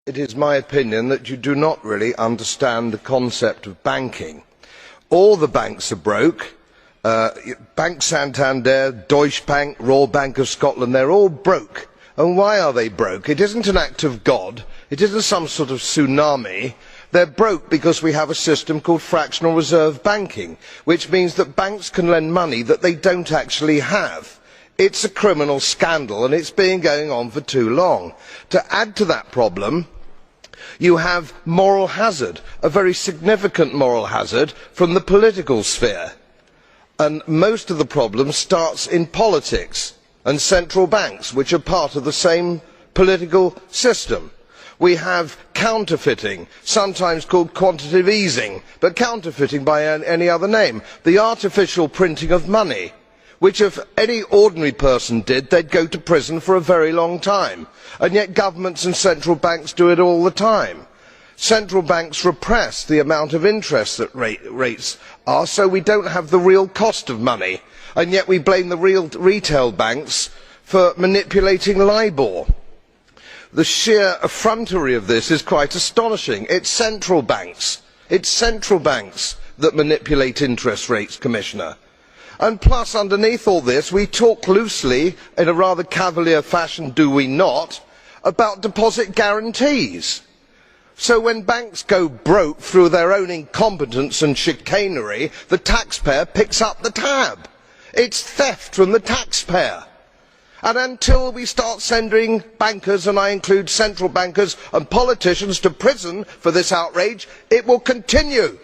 It is my opinion that you do not really understand the concept of banking. All the banks are broke. Bank Santander, Deutsche Bank, Royal Bank of Scotland, they are all broke. And why are they broke? It isn't an act of God. It isn't some sort of tsunami. They are broke because we have a system called fractional reserve banking, which means that banks can lend money that they do not actually have. It is a criminal scandal and it has been going on for too long. To add to that problem, you have moral hazard, a very significant moral hazard from the political sphere. And most of the problem starts in politics and central banks, which are part of the same political system. We have counterfeiting, sometimes called quantitative easing, but counterfeiting by any other name. The artificial printing of money, which if any ordinary person did, they would go to prison for a very long time. And yet governments and central banks do it all the time. Central banks repress the amount of interest that rates are, so we do not have the real cost of money. And yet we blame the retail banks for manipulating LIBOR. The sheer effrontery of this is quite astonishing. It is central banks that manipulate interest rates, Commissioner. And plus, underneath all this, we talk loosely, in a rather cavalier fashion, do we not, about deposit guarantees. So when banks go broke through their own incompetence and chicanery, the taxpayer picks up the tab. It is theft from the taxpayer. And until we start sending bankers, and I include central bankers and politicians, to prison for this outrage, it will continue.